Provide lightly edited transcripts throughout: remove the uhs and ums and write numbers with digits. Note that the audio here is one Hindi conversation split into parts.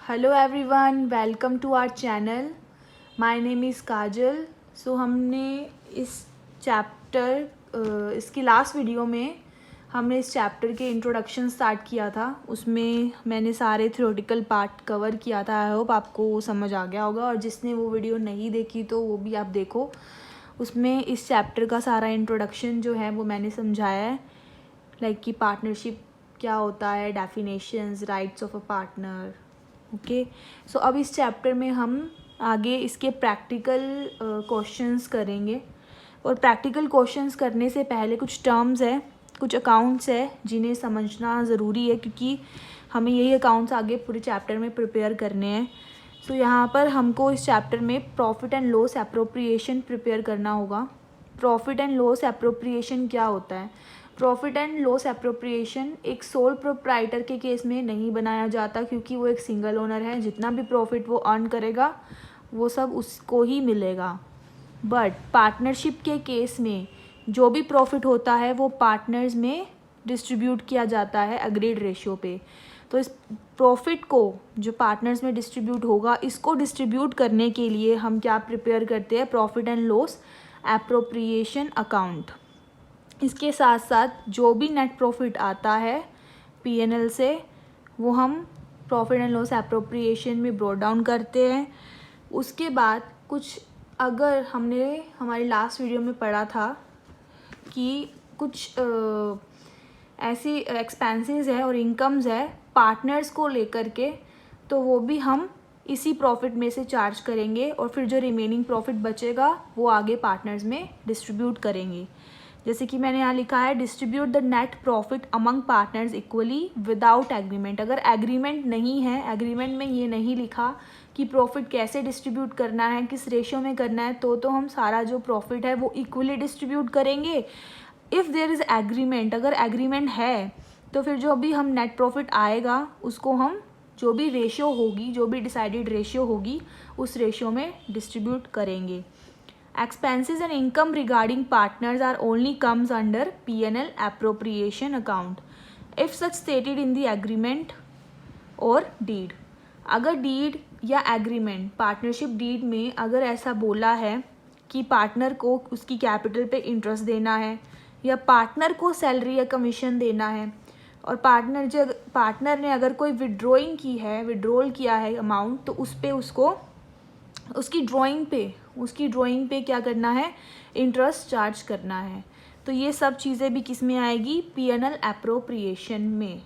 Hello everyone, welcome to our channel. My name is Kajal. So हमने इस इसकी लास्ट वीडियो में हमने इस चैप्टर के इंट्रोडक्शन स्टार्ट किया था। उसमें मैंने सारे थ्योरेटिकल पार्ट कवर किया था। आई होप आपको वो समझ आ गया होगा, और जिसने वो वीडियो नहीं देखी तो वो भी आप देखो। उसमें इस चैप्टर का सारा इंट्रोडक्शन जो है वो मैंने समझाया है, लाइक कि पार्टनरशिप क्या होता है, definitions, rights of a partner. Okay, so अब इस चैप्टर में हम आगे इसके प्रैक्टिकल क्वेश्चंस करेंगे। और प्रैक्टिकल क्वेश्चंस करने से पहले कुछ टर्म्स है, कुछ अकाउंट्स है जिन्हें समझना ज़रूरी है, क्योंकि हमें यही अकाउंट्स आगे पूरे चैप्टर में प्रिपेयर करने हैं। सो यहाँ पर हमको इस चैप्टर में profit and loss appropriation prepare करना होगा। प्रॉफिट एंड लॉस एप्रोप्रिएशन क्या होता है? प्रॉफिट एंड लॉस एप्रोप्रिएशन एक सोल प्रोप्राइटर के केस में नहीं बनाया जाता, क्योंकि वो एक सिंगल ओनर है। जितना भी प्रॉफिट वो अर्न करेगा वो सब उसको ही मिलेगा। बट पार्टनरशिप के केस में जो भी प्रॉफिट होता है वो पार्टनर्स में डिस्ट्रीब्यूट किया जाता है अग्रीड रेशियो पे। तो इस प्रॉफिट को जो पार्टनर्स में डिस्ट्रीब्यूट होगा, इसको डिस्ट्रीब्यूट करने के लिए हम क्या प्रिपेयर करते हैं? Profit and loss appropriation account. इसके साथ साथ जो भी नेट प्रॉफिट आता है पीएनएल से, वो हम प्रॉफिट एंड लॉस एप्रोप्रिएशन में ब्रोट डाउन करते हैं। उसके बाद कुछ, अगर हमने हमारी लास्ट वीडियो में पढ़ा था कि कुछ ऐसी एक्सपेंसेस है और इनकम्स है पार्टनर्स को लेकर के, तो वो भी हम इसी प्रॉफिट में से चार्ज करेंगे, और फिर जो रिमेनिंग प्रॉफिट बचेगा वो आगे पार्टनर्स में डिस्ट्रीब्यूट करेंगे। जैसे कि मैंने यहाँ लिखा है, distribute the net profit among partners equally without agreement. अगर एग्रीमेंट नहीं है, एग्रीमेंट में ये नहीं लिखा कि प्रॉफिट कैसे डिस्ट्रीब्यूट करना है, किस रेशियो में करना है, तो हम सारा जो प्रॉफिट है वो इक्वली डिस्ट्रीब्यूट करेंगे। इफ़ देयर इज़ एग्रीमेंट, अगर एग्रीमेंट है तो फिर जो भी हम नेट प्रॉफिट आएगा उसको हम जो भी रेशियो होगी, जो भी डिसाइडेड रेशियो होगी, उस रेशियो में डिस्ट्रीब्यूट करेंगे। Expenses and income regarding partners are only comes under P&L appropriation account if such stated in the agreement or deed। अगर डीड या एग्रीमेंट, पार्टनरशिप डीड में अगर ऐसा बोला है कि पार्टनर को उसकी कैपिटल पे इंटरेस्ट देना है, या पार्टनर को सैलरी या कमीशन देना है, और पार्टनर ने अगर कोई विड्रॉइंग की है, विड्रॉल किया है अमाउंट, तो उस पर उसको उसकी ड्राइंग पे क्या करना है? इंटरेस्ट चार्ज करना है। तो ये सब चीज़ें भी किस में आएगी? पीएनएल एप्रोप्रिएशन में,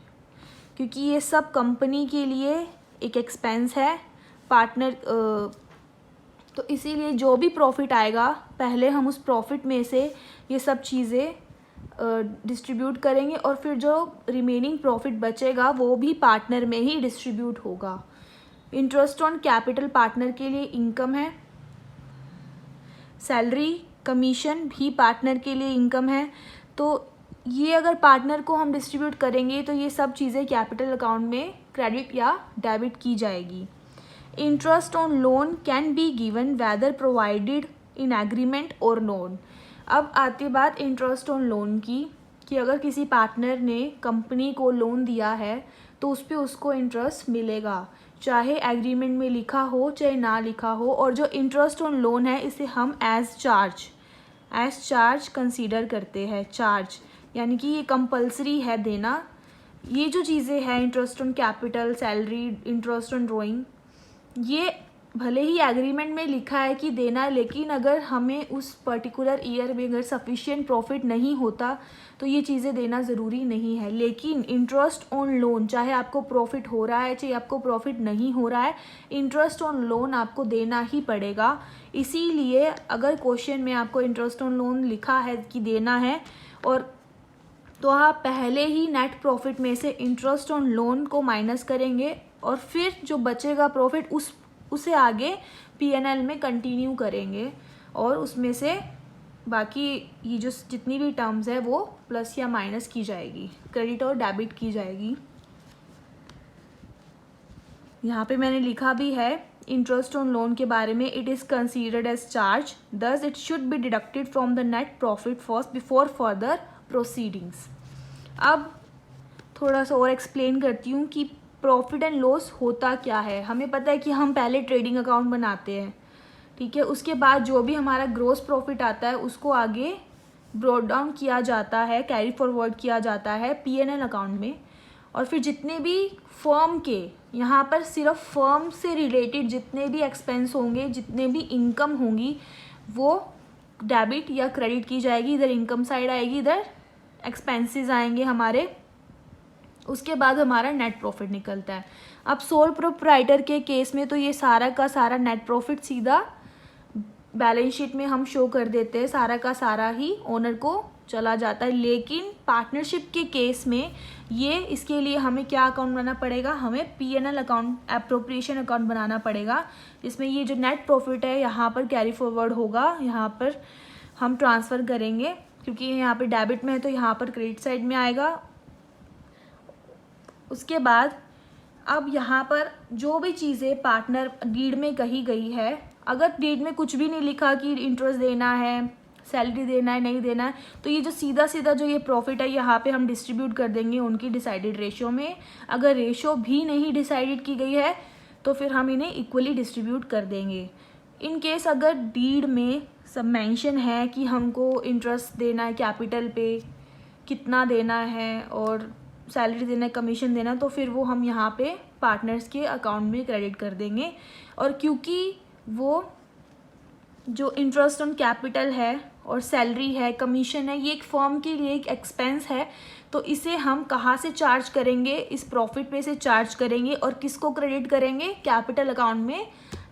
क्योंकि ये सब कंपनी के लिए एक एक्सपेंस है पार्टनर। तो इसीलिए जो भी प्रॉफिट आएगा, पहले हम उस प्रॉफिट में से ये सब चीज़ें डिस्ट्रीब्यूट करेंगे, और फिर जो रिमेनिंग प्रॉफिट बचेगा वो भी पार्टनर में ही डिस्ट्रीब्यूट होगा। इंटरेस्ट ऑन कैपिटल पार्टनर के लिए इनकम है, सैलरी कमीशन भी पार्टनर के लिए इनकम है। तो ये अगर पार्टनर को हम डिस्ट्रीब्यूट करेंगे तो ये सब चीज़ें कैपिटल अकाउंट में क्रेडिट या डेबिट की जाएगी। Interest on loan can be given whether provided in agreement और नॉन। अब आती बात इंटरेस्ट ऑन लोन की, कि अगर किसी पार्टनर ने कंपनी को लोन दिया है तो उस पर उसको इंटरेस्ट मिलेगा, चाहे एग्रीमेंट में लिखा हो चाहे ना लिखा हो। और जो इंटरेस्ट ऑन लोन है इसे हम एज चार्ज कंसीडर करते हैं। चार्ज यानी कि ये कंपलसरी है देना। ये जो चीज़ें हैं, interest on capital, salary, interest on drawing, ये भले ही एग्रीमेंट में लिखा है कि देना है, लेकिन अगर हमें उस पर्टिकुलर ईयर में अगर सफिशिएंट प्रॉफिट नहीं होता तो ये चीज़ें देना ज़रूरी नहीं है। लेकिन इंटरेस्ट ऑन लोन, चाहे आपको प्रॉफिट हो रहा है चाहे आपको प्रॉफिट नहीं हो रहा है, इंटरेस्ट ऑन लोन आपको देना ही पड़ेगा। इसीलिए अगर क्वेश्चन में आपको इंटरेस्ट ऑन लोन लिखा है कि देना है, और तो आप पहले ही नेट प्रॉफिट में से इंटरेस्ट ऑन लोन को माइनस करेंगे, और फिर जो बचेगा प्रॉफिट उसे आगे पीएनएल में कंटिन्यू करेंगे, और उसमें से बाकी ये जो जितनी भी टर्म्स है वो प्लस या माइनस की जाएगी, क्रेडिट और डेबिट की जाएगी। यहाँ पे मैंने लिखा भी है इंटरेस्ट ऑन लोन के बारे में, it is considered as charge, thus it should be deducted from the net profit first before further proceedings. अब थोड़ा सा और एक्सप्लेन करती हूँ कि प्रॉफिट एंड लॉस होता क्या है। हमें पता है कि हम पहले ट्रेडिंग अकाउंट बनाते हैं, ठीक है, उसके बाद जो भी हमारा ग्रोस प्रॉफिट आता है उसको आगे ब्रॉट डाउन किया जाता है, कैरी फॉरवर्ड किया जाता है P&L अकाउंट में। और फिर जितने भी फर्म के, यहाँ पर सिर्फ फर्म से रिलेटेड जितने भी एक्सपेंस होंगे, जितने भी इनकम होंगी, वो डेबिट या क्रेडिट की जाएगी। इधर इनकम साइड आएगी, इधर एक्सपेंसेस आएंगे हमारे। उसके बाद हमारा नेट प्रॉफिट निकलता है। अब सोल प्रोप्राइटर के केस में तो ये सारा का सारा नेट प्रॉफिट सीधा बैलेंस शीट में हम शो कर देते हैं, सारा का सारा ही ओनर को चला जाता है। लेकिन पार्टनरशिप के केस में ये, इसके लिए हमें क्या अकाउंट बनाना पड़ेगा, हमें P&L अकाउंट, एप्रोप्रिएशन अकाउंट बनाना पड़ेगा, जिसमें ये जो नेट प्रॉफिट है यहाँ पर कैरी फॉरवर्ड होगा, यहाँ पर हम ट्रांसफ़र करेंगे, क्योंकि यहाँ पर डेबिट में है तो यहाँ पर क्रेडिट साइड में आएगा। उसके बाद अब यहाँ पर जो भी चीज़ें पार्टनर डीड में कही गई है, अगर डीड में कुछ भी नहीं लिखा कि इंटरेस्ट देना है, सैलरी देना है, नहीं देना है, तो ये जो सीधा सीधा जो ये प्रॉफिट है यहाँ पे हम डिस्ट्रीब्यूट कर देंगे उनकी डिसाइडेड रेशो में। अगर रेशो भी नहीं डिसाइडेड की गई है तो फिर हम इन्हें इक्वली डिस्ट्रीब्यूट कर देंगे। इन केस अगर डीड में सब मेंशन है कि हमको इंटरेस्ट देना है, कैपिटल पे कितना देना है और सैलरी देना है, कमीशन देना, तो फिर वो हम यहाँ पे पार्टनर्स के अकाउंट में क्रेडिट कर देंगे। और क्योंकि वो जो इंटरेस्ट ऑन कैपिटल है और सैलरी है, कमीशन है, ये एक फर्म के लिए एक एक्सपेंस है, तो इसे हम कहाँ से चार्ज करेंगे, इस प्रॉफिट पे से चार्ज करेंगे और किसको क्रेडिट करेंगे, कैपिटल अकाउंट में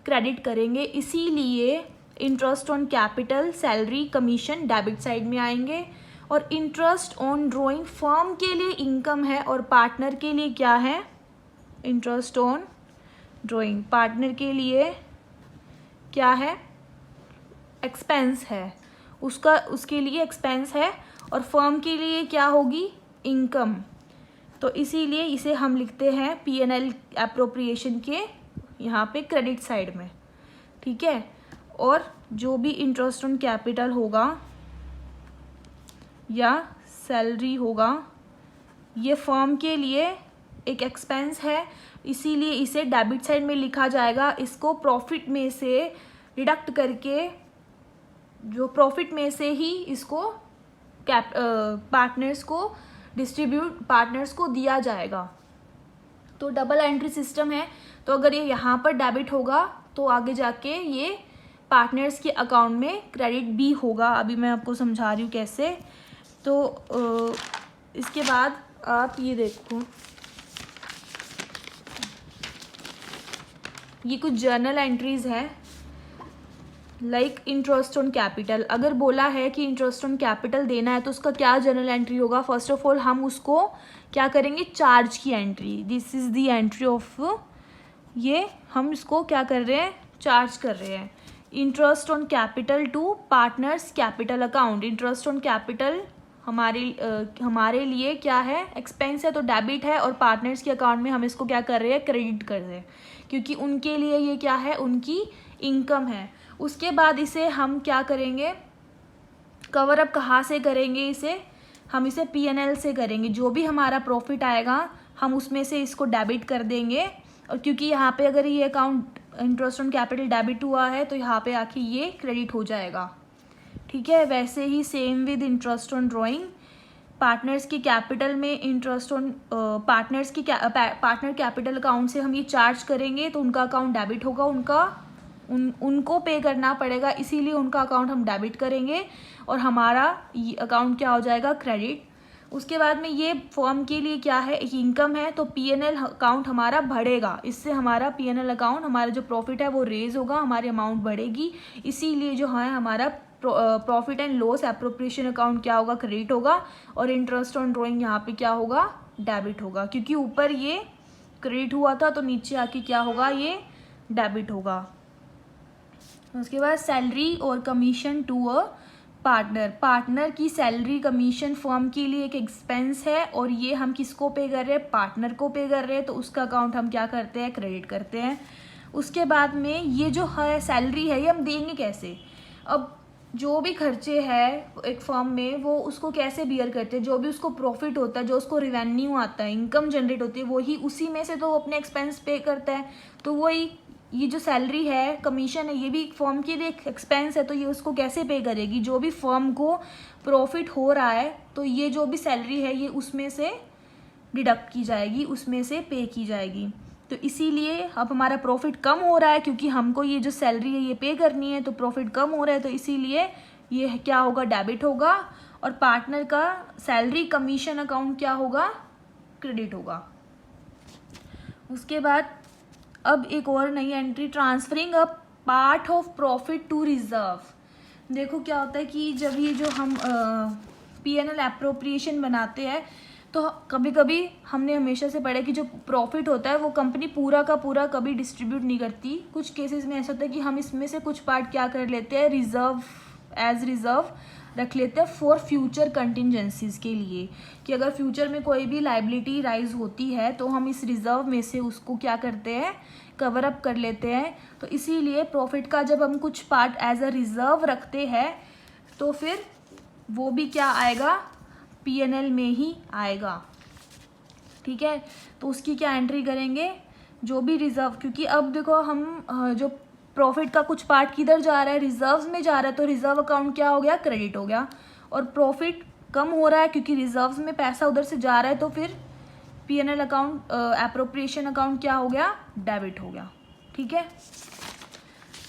क्रेडिट करेंगे। इसीलिए interest on capital, salary, commission debit side में आएंगे। और इंटरेस्ट ऑन ड्रॉइंग फर्म के लिए इनकम है और पार्टनर के लिए क्या है, इंटरेस्ट ऑन ड्रॉइंग पार्टनर के लिए क्या है, एक्सपेंस है, उसके लिए एक्सपेंस है, और फर्म के लिए क्या होगी, इनकम। तो इसीलिए इसे हम लिखते हैं P&L एप्रोप्रिएशन के यहाँ पे क्रेडिट साइड में, ठीक है। और जो भी इंटरेस्ट ऑन कैपिटल होगा या सैलरी होगा, ये फर्म के लिए एक एक्सपेंस है, इसीलिए इसे डेबिट साइड में लिखा जाएगा। इसको प्रॉफिट में से डिडक्ट करके, जो प्रॉफिट में से ही इसको पार्टनर्स को दिया जाएगा। तो डबल एंट्री सिस्टम है, तो अगर ये यहाँ पर डेबिट होगा तो आगे जाके ये पार्टनर्स के अकाउंट में क्रेडिट भी होगा। अभी मैं आपको समझा रही हूँ कैसे। तो इसके बाद आप ये देखो, ये कुछ जर्नल एंट्रीज है, लाइक इंटरेस्ट ऑन कैपिटल। अगर बोला है कि इंटरेस्ट ऑन कैपिटल देना है तो उसका क्या जर्नल एंट्री होगा, फर्स्ट ऑफ ऑल हम उसको क्या करेंगे, चार्ज की entry, this is the entry of, ये हम इसको क्या कर रहे हैं, चार्ज कर रहे हैं। Interest on capital to partners capital account, interest on capital हमारे लिए क्या है, एक्सपेंस है, तो डेबिट है, और पार्टनर्स के अकाउंट में हम इसको क्या कर रहे हैं, क्रेडिट कर रहे हैं, क्योंकि उनके लिए ये क्या है, उनकी इनकम है। उसके बाद इसे हम क्या करेंगे, कवर अप कहाँ से करेंगे, हम इसे P&L से करेंगे। जो भी हमारा प्रॉफिट आएगा हम उसमें से इसको डेबिट कर देंगे, और क्योंकि यहाँ पे अगर ये account interest on capital debit हुआ है तो यहाँ पे आके ये क्रेडिट हो जाएगा, ठीक है। वैसे ही same with interest on drawing, partners की कैपिटल में interest on partner capital account से हम ये चार्ज करेंगे तो उनका अकाउंट डेबिट होगा, उनको पे करना पड़ेगा, इसीलिए उनका अकाउंट हम डेबिट करेंगे और हमारा अकाउंट क्या हो जाएगा, क्रेडिट। उसके बाद में ये फर्म के लिए क्या है, एक इनकम है, तो P&L अकाउंट हमारा बढ़ेगा, इससे हमारा P&L अकाउंट, हमारा जो प्रॉफिट है वो रेज होगा, हमारी अमाउंट बढ़ेगी, इसीलिए जो है हमारा profit and loss appropriation account क्या होगा, क्रेडिट होगा, और इंटरेस्ट ऑन ड्रॉइंग यहाँ पे क्या होगा, डेबिट होगा, क्योंकि ऊपर ये क्रेडिट हुआ था तो नीचे आके क्या होगा, ये डेबिट होगा। उसके बाद सैलरी और कमीशन टू अ पार्टनर की सैलरी कमीशन फर्म के लिए एक एक्सपेंस है, और ये हम किसको पे कर रहे हैं, पार्टनर को पे कर रहे हैं, तो उसका अकाउंट हम क्या करते हैं, क्रेडिट करते हैं। उसके बाद में ये जो है सैलरी है ये हम देंगे कैसे, अब जो भी खर्चे हैं एक फर्म में वो उसको कैसे बियर करते हैं, जो भी उसको प्रॉफिट होता है, जो उसको रिवेन्यू आता है, इनकम जनरेट होती है, वही उसी में से तो वो अपने एक्सपेंस पे करता है। तो वही ये जो सैलरी है, कमीशन है, ये भी फर्म की एक एक्सपेंस है, तो ये उसको कैसे पे करेगी? जो भी फर्म को प्रॉफिट हो रहा है तो ये जो भी सैलरी है ये उसमें से डिडक्ट की जाएगी, उसमें से पे की जाएगी। तो इसीलिए अब हमारा प्रॉफिट कम हो रहा है क्योंकि हमको ये जो सैलरी है ये पे करनी है, तो प्रॉफिट कम हो रहा है, तो इसीलिए ये क्या होगा, डेबिट होगा। और पार्टनर का सैलरी कमीशन अकाउंट क्या होगा, क्रेडिट होगा। उसके बाद अब एक और नई entry, transferring a part of profit to reserve. देखो क्या होता है कि जब ये जो हम P&L एप्रोप्रिएशन बनाते हैं तो कभी कभी हमने हमेशा से पढ़ा कि जो प्रॉफिट होता है वो कंपनी पूरा का पूरा कभी डिस्ट्रीब्यूट नहीं करती। कुछ केसेस में ऐसा होता है कि हम इसमें से कुछ पार्ट क्या कर लेते हैं, रिजर्व, एज रिजर्व रख लेते हैं फॉर फ्यूचर कंटिजेंसीज के लिए, कि अगर फ्यूचर में कोई भी लाइबिलिटी राइज होती है तो हम इस रिजर्व में से उसको क्या करते हैं, कवर अप कर लेते हैं। तो इसीलिए प्रॉफिट का जब हम कुछ पार्ट एज अ रिजर्व रखते हैं तो फिर वो भी क्या आएगा, P&L में ही आएगा। ठीक है, तो उसकी क्या एंट्री करेंगे, जो भी रिजर्व, क्योंकि अब देखो हम जो प्रॉफिट का कुछ पार्ट किधर जा रहा है, रिजर्व्स में जा रहा है, तो रिजर्व अकाउंट क्या हो गया, क्रेडिट हो गया। और प्रॉफिट कम हो रहा है क्योंकि रिजर्व्स में पैसा उधर से जा रहा है, तो फिर P&L अकाउंट, एप्रोप्रिएशन अकाउंट क्या हो गया, डेबिट हो गया। ठीक है,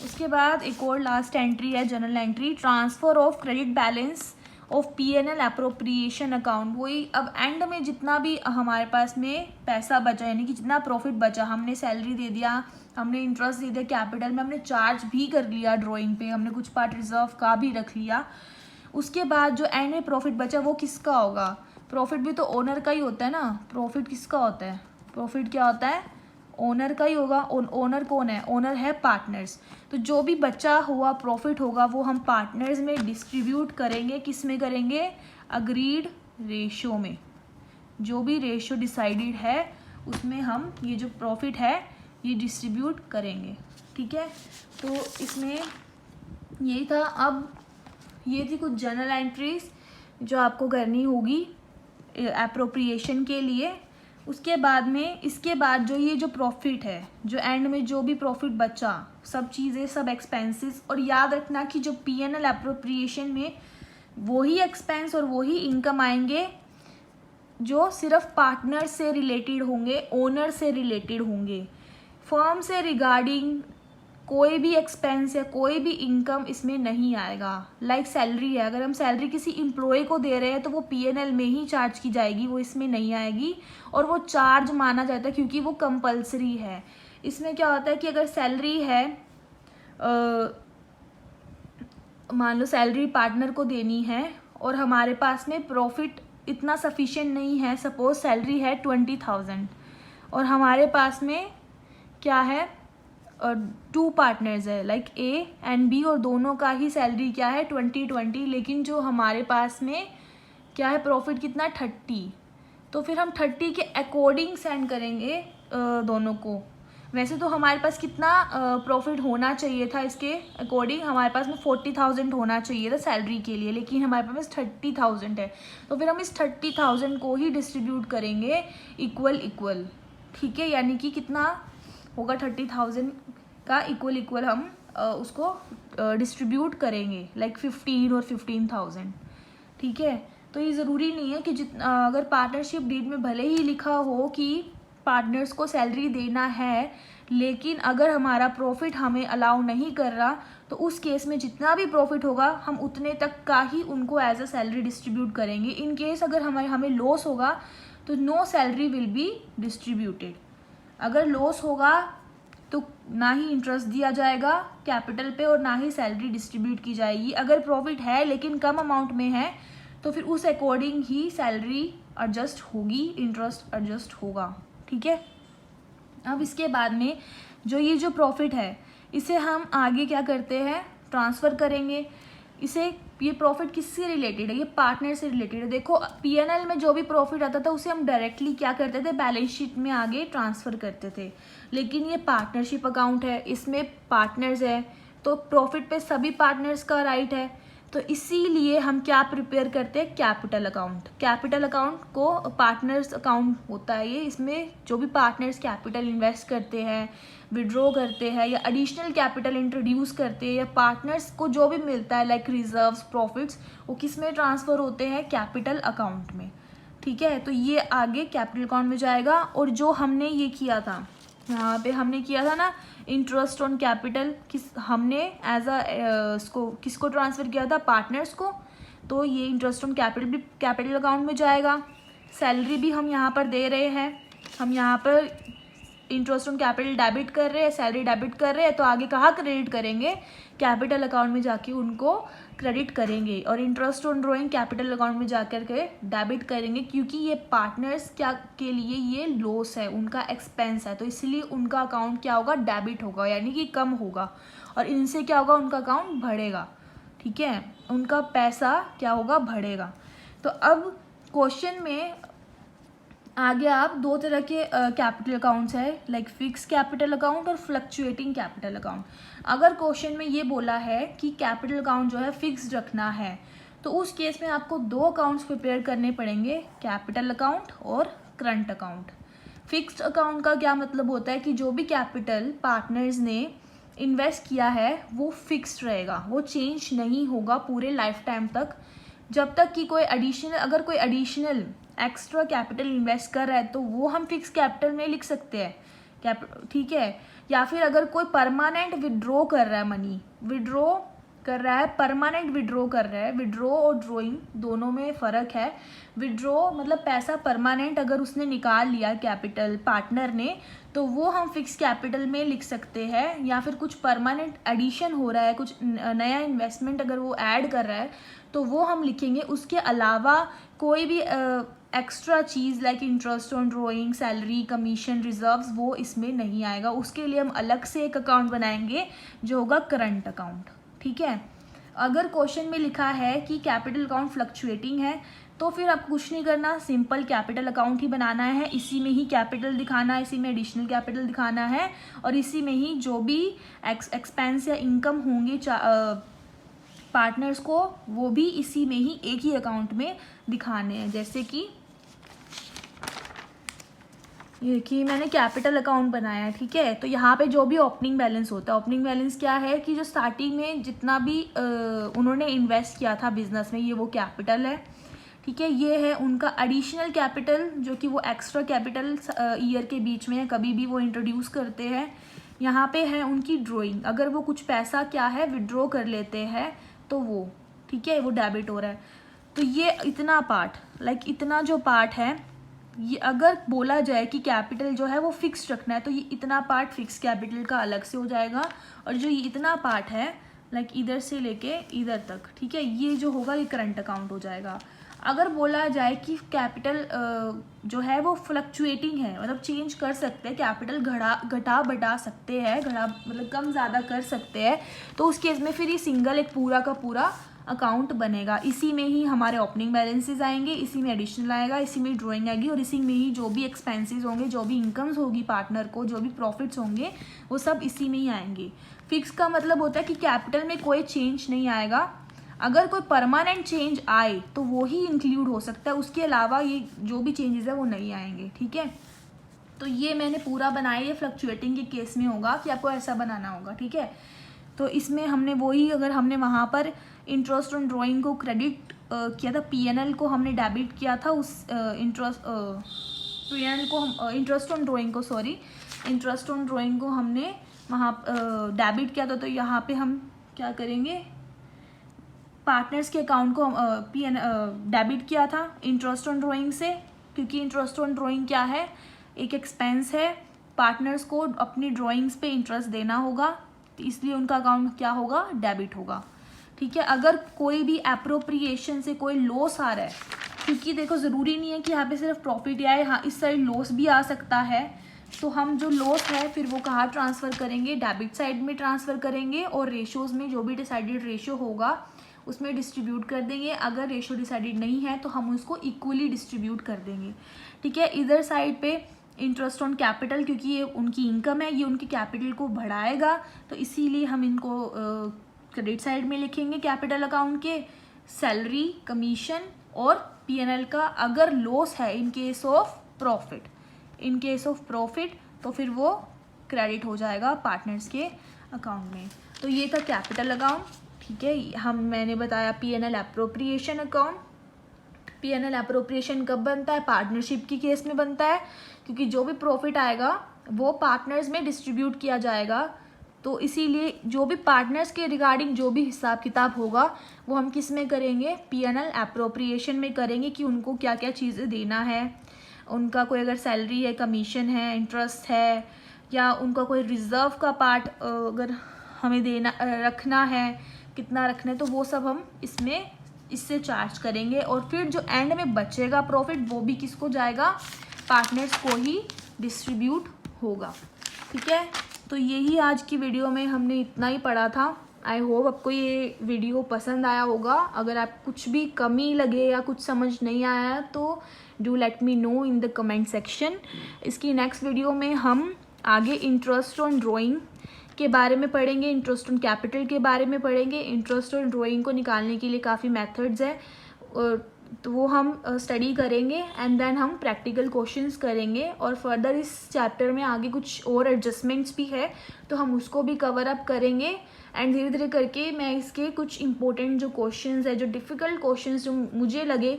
उसके बाद एक और लास्ट एंट्री है, general entry, transfer of credit balance of P&L appropriation account. वही अब एंड में जितना भी हमारे पास में पैसा बचा, यानी कि जितना प्रॉफिट बचा, हमने सैलरी दे दिया, हमने इंटरेस्ट दे दिया, कैपिटल में हमने चार्ज भी कर लिया, ड्राइंग पे हमने कुछ पार्ट रिजर्व का भी रख लिया, उसके बाद जो एंड में प्रॉफिट बचा वो किसका होगा, प्रॉफिट भी तो ओनर का ही होता है ना। प्रॉफिट किसका होता है, प्रॉफिट क्या होता है, ओनर का ही होगा। ओनर कौन है, ओनर है पार्टनर्स। तो जो भी बचा हुआ प्रॉफिट होगा वो हम पार्टनर्स में डिस्ट्रीब्यूट करेंगे, किस में करेंगे, अग्रीड रेशो में। जो भी रेशो डिसाइडेड है उसमें हम ये जो प्रॉफिट है ये डिस्ट्रीब्यूट करेंगे। ठीक है, तो इसमें यही था। अब ये थी कुछ जनरल एंट्रीज जो आपको करनी होगी एप्रोप्रिएशन के लिए। उसके बाद में, इसके बाद जो ये जो प्रॉफिट है, जो एंड में जो भी प्रॉफिट बचा, सब चीज़ें, सब एक्सपेंसेस, और याद रखना कि जो P&L एप्रोप्रिएशन में वही एक्सपेंस और वही इनकम आएंगे जो सिर्फ पार्टनर से रिलेटेड होंगे, ओनर से रिलेटेड होंगे। फर्म से रिगार्डिंग कोई भी एक्सपेंस या कोई भी इनकम इसमें नहीं आएगा। लाइक सैलरी है, अगर हम सैलरी किसी एम्प्लॉय को दे रहे हैं तो वो P&L में ही चार्ज की जाएगी, वो इसमें नहीं आएगी। और वो चार्ज माना जाता है क्योंकि वो कंपलसरी है। इसमें क्या होता है कि अगर सैलरी है, मान लो सैलरी पार्टनर को देनी है और हमारे पास में प्रॉफिट इतना सफिशिएंट नहीं है, सपोज सैलरी है 20,000 और हमारे पास में क्या है, 2 पार्टनर्स है, लाइक A एंड B, और दोनों का ही सैलरी क्या है 20, लेकिन जो हमारे पास में क्या है, प्रॉफिट कितना 30। तो फिर हम 30 के अकॉर्डिंग सेंड करेंगे दोनों को। वैसे तो हमारे पास कितना प्रॉफिट होना चाहिए था, इसके अकॉर्डिंग हमारे पास में 40,000 होना चाहिए था सैलरी के लिए, लेकिन हमारे पास 30,000 है। तो फिर हम इस 30,000 को ही डिस्ट्रीब्यूट करेंगे इक्वल। ठीक है, यानी कि कितना होगा, 30,000 का इक्वल हम उसको डिस्ट्रीब्यूट करेंगे, लाइक 15 और 15,000। ठीक है, तो ये ज़रूरी नहीं है कि जितना, अगर पार्टनरशिप डीड में भले ही लिखा हो कि पार्टनर्स को सैलरी देना है, लेकिन अगर हमारा प्रॉफिट हमें अलाउ नहीं कर रहा तो उस केस में जितना भी प्रॉफिट होगा हम उतने तक का ही उनको एज अ सैलरी डिस्ट्रीब्यूट करेंगे। इन केस अगर हमें लॉस होगा तो no salary will be distributed. अगर लॉस होगा तो ना ही इंटरेस्ट दिया जाएगा कैपिटल पे और ना ही सैलरी डिस्ट्रीब्यूट की जाएगी। अगर प्रॉफिट है लेकिन कम अमाउंट में है तो फिर उस अकॉर्डिंग ही सैलरी एडजस्ट होगी, इंटरेस्ट एडजस्ट होगा। ठीक है, अब इसके बाद में जो ये जो प्रॉफिट है इसे हम आगे क्या करते हैं, ट्रांसफ़र करेंगे। इसे, ये प्रॉफिट किससे रिलेटेड है, ये पार्टनर से रिलेटेड है। देखो P&L में जो भी प्रॉफिट आता था उसे हम डायरेक्टली क्या करते थे, बैलेंस शीट में आगे ट्रांसफ़र करते थे। लेकिन ये पार्टनरशिप अकाउंट है, इसमें पार्टनर्स है तो प्रॉफिट पे सभी पार्टनर्स का राइट है। तो इसीलिए हम क्या प्रिपेयर करते हैं, कैपिटल अकाउंट। कैपिटल अकाउंट को पार्टनर्स अकाउंट होता है ये, इसमें जो भी पार्टनर्स कैपिटल इन्वेस्ट करते हैं, विड्रॉ करते हैं या एडिशनल कैपिटल इंट्रोड्यूस करते हैं, या पार्टनर्स को जो भी मिलता है लाइक रिजर्व्स, प्रॉफिट्स, वो किस में ट्रांसफ़र होते हैं, कैपिटल अकाउंट में। ठीक है, तो ये आगे कैपिटल अकाउंट में जाएगा। और जो हमने ये किया था, यहाँ पे हमने किया था ना इंटरेस्ट ऑन कैपिटल, हमने एज इसको किसको ट्रांसफ़र किया था, पार्टनर्स को, तो ये इंटरेस्ट ऑन कैपिटल भी कैपिटल अकाउंट में जाएगा। सैलरी भी हम यहाँ पर दे रहे हैं, हम यहाँ पर इंटरेस्ट ऑन कैपिटल डेबिट कर रहे हैं, सैलरी डेबिट कर रहे हैं, तो आगे कहाँ क्रेडिट करेंगे, कैपिटल अकाउंट में जाके उनको क्रेडिट करेंगे। और interest on drawing capital account में जाकर के डेबिट करेंगे, क्योंकि ये पार्टनर्स क्या के लिए ये लॉस है, उनका एक्सपेंस है, तो इसलिए उनका अकाउंट क्या होगा, डेबिट होगा, यानी कि कम होगा, और इनसे क्या होगा, उनका अकाउंट बढ़ेगा। ठीक है, उनका पैसा क्या होगा, बढ़ेगा। तो अब क्वेश्चन में आगे आप दो तरह के कैपिटल अकाउंट्स है, लाइक फिक्स कैपिटल अकाउंट और फ्लक्चुएटिंग कैपिटल अकाउंट। अगर क्वेश्चन में ये बोला है कि कैपिटल अकाउंट जो है फिक्स रखना है, तो उस केस में आपको दो अकाउंट्स प्रिपेयर करने पड़ेंगे, कैपिटल अकाउंट और करंट अकाउंट। फिक्स्ड अकाउंट का क्या मतलब होता है कि जो भी कैपिटल पार्टनर्स ने इन्वेस्ट किया है वो फिक्स्ड रहेगा, वो चेंज नहीं होगा पूरे लाइफ टाइम तक, जब तक कि कोई एडिशनल, अगर कोई एडिशनल एक्स्ट्रा कैपिटल इन्वेस्ट कर रहा है तो वो हम फिक्स कैपिटल में लिख सकते हैं, ठीक है। या फिर अगर कोई परमानेंट विड्रॉ कर रहा है, मनी विड्रॉ कर रहा है, परमानेंट विड्रॉ कर रहा है, विड्रॉ और ड्रॉइंग दोनों में फ़र्क है। विड्रॉ मतलब पैसा परमानेंट अगर उसने निकाल लिया कैपिटल पार्टनर ने, तो वो हम फिक्स कैपिटल में लिख सकते हैं। या फिर कुछ परमानेंट एडिशन हो रहा है, कुछ नया इन्वेस्टमेंट अगर वो ऐड कर रहा है तो वो हम लिखेंगे। उसके अलावा कोई भी extra cheese like interest on drawing, salary, commission, reserves, वो इसमें नहीं आएगा। उसके लिए हम अलग से एक अकाउंट बनाएंगे जो होगा करंट अकाउंट। ठीक है, अगर क्वेश्चन में लिखा है कि कैपिटल अकाउंट फ्लक्चुएटिंग है तो फिर आपको कुछ नहीं करना, सिंपल कैपिटल अकाउंट ही बनाना है, इसी में ही कैपिटल दिखाना है, इसी में एडिशनल कैपिटल दिखाना है, और इसी में ही जो भी एक्सपेंस या इनकम होंगे पार्टनर्स को, वो भी इसी में ही एक ही अकाउंट में दिखाने हैं। जैसे कि ये देखिए मैंने कैपिटल अकाउंट बनाया है, ठीक है। तो यहाँ पे जो भी ओपनिंग बैलेंस होता है, ओपनिंग बैलेंस क्या है कि जो स्टार्टिंग में जितना भी उन्होंने इन्वेस्ट किया था बिजनेस में, ये वो कैपिटल है, ठीक है। ये है उनका एडिशनल कैपिटल, जो कि वो एक्स्ट्रा कैपिटल ईयर के बीच में कभी भी वो इंट्रोड्यूस करते हैं। यहाँ पे है उनकी ड्रॉइंग, अगर वो कुछ पैसा क्या है विड्रॉ कर लेते हैं तो वो, ठीक है, वो डेबिट हो रहा है। तो ये इतना पार्ट, लाइक इतना जो पार्ट है, ये अगर बोला जाए कि कैपिटल जो है वो फिक्स रखना है तो ये इतना पार्ट फिक्स कैपिटल का अलग से हो जाएगा, और जो ये इतना पार्ट है लाइक इधर से लेके इधर तक, ठीक है, ये जो होगा ये करंट अकाउंट हो जाएगा। अगर बोला जाए कि कैपिटल जो है वो फ्लक्चुएटिंग है, मतलब चेंज कर सकते हैं, कैपिटल घटा बढ़ा सकते हैं, घटा मतलब कम ज़्यादा कर सकते हैं, तो उस केस में फिर ये सिंगल एक पूरा का पूरा अकाउंट बनेगा। इसी में ही हमारे ओपनिंग बैलेंसेस आएंगे, इसी में एडिशनल आएगा, इसी में ड्राइंग आएगी, और इसी में ही जो भी एक्सपेंसेस होंगे, जो भी इनकम्स होगी पार्टनर को, जो भी प्रॉफिट्स होंगे, वो सब इसी में ही आएंगे। फिक्स का मतलब होता है कि कैपिटल में कोई चेंज नहीं आएगा, अगर कोई परमानेंट चेंज आए तो वो ही इंक्लूड हो सकता है, उसके अलावा ये जो भी चेंजेस है वो नहीं आएंगे, ठीक है। तो ये मैंने पूरा बनाया, ये फ्लक्चुएटिंग के केस में होगा कि आपको ऐसा बनाना होगा, ठीक है। तो इसमें हमने वही, अगर हमने वहाँ पर इंटरेस्ट ऑन ड्राइंग को क्रेडिट किया था, पीएनएल को हमने डेबिट किया था, उस पीएनएल को हम इंटरेस्ट ऑन ड्राइंग को, सॉरी, इंटरेस्ट ऑन ड्राइंग को हमने वहाँ डेबिट किया था, तो यहाँ पे हम क्या करेंगे, पार्टनर्स के अकाउंट को डेबिट किया था इंटरेस्ट ऑन ड्राइंग से, क्योंकि इंटरेस्ट ऑन ड्राइंग क्या है, एक एक्सपेंस है, पार्टनर्स को अपनी ड्राइंग्स पे इंटरेस्ट देना होगा, तो इसलिए उनका अकाउंट क्या होगा, डेबिट होगा, ठीक है। अगर कोई भी एप्रोप्रिएशन से कोई लॉस आ रहा है, क्योंकि देखो ज़रूरी नहीं है कि यहाँ पे सिर्फ प्रॉफिट आए, हाँ इस साइड लॉस भी आ सकता है, तो हम जो लॉस है फिर वो कहाँ ट्रांसफ़र करेंगे, डेबिट साइड में ट्रांसफ़र करेंगे, और रेशोज़ में जो भी डिसाइडेड रेशो होगा उसमें डिस्ट्रीब्यूट कर देंगे। अगर रेशो डिसाइडेड नहीं है तो हम उसको इक्वली डिस्ट्रीब्यूट कर देंगे, ठीक है। इधर साइड पे इंटरेस्ट ऑन कैपिटल, क्योंकि ये उनकी इनकम है, ये उनकी कैपिटल को बढ़ाएगा, तो इसीलिए हम इनको क्रेडिट साइड में लिखेंगे कैपिटल अकाउंट के सैलरी, कमीशन और P&L का अगर लॉस है इन केस ऑफ प्रॉफिट तो फिर वो क्रेडिट हो जाएगा पार्टनर्स के अकाउंट में। तो ये था कैपिटल अकाउंट, ठीक है। मैंने बताया P&L appropriation account. P&L appropriation कब बनता है? पार्टनरशिप की केस में बनता है, क्योंकि जो भी प्रॉफिट आएगा वो पार्टनर्स में डिस्ट्रीब्यूट किया जाएगा। तो इसीलिए जो भी पार्टनर्स के रिगार्डिंग जो भी हिसाब किताब होगा वो हम किस में करेंगे? P&L एप्रोप्रिएशन में करेंगे कि उनको क्या क्या चीज़ें देना है, उनका कोई अगर सैलरी है, कमीशन है, इंटरेस्ट है, या उनका कोई रिजर्व का पार्ट अगर हमें देना रखना है, कितना रखना है, तो वो सब हम इससे चार्ज करेंगे। और फिर जो एंड में बचेगा प्रॉफिट वो भी किसको जाएगा? पार्टनर्स को ही डिस्ट्रीब्यूट होगा, ठीक है। तो यही आज की वीडियो में हमने इतना ही पढ़ा था। आई होप आपको ये वीडियो पसंद आया होगा। अगर आप कुछ भी कमी लगे या कुछ समझ नहीं आया तो do let me know in the comment section. इसकी नेक्स्ट वीडियो में हम आगे इंटरेस्ट ऑन ड्राइंग के बारे में पढ़ेंगे, इंटरेस्ट ऑन कैपिटल के बारे में पढ़ेंगे। इंटरेस्ट ऑन ड्राइंग को निकालने के लिए काफ़ी मेथड्स हैं, तो वो हम स्टडी करेंगे एंड देन हम प्रैक्टिकल क्वेश्चंस करेंगे। और फर्दर इस चैप्टर में आगे कुछ और एडजस्टमेंट्स भी है तो हम उसको भी कवर अप करेंगे। एंड धीरे धीरे करके मैं इसके कुछ इंपॉर्टेंट जो क्वेश्चंस है, जो डिफ़िकल्ट क्वेश्चंस जो मुझे लगे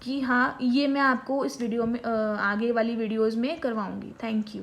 कि हाँ ये मैं आपको इस वीडियो में आगे वाली वीडियोज़ में करवाऊँगी। Thank you.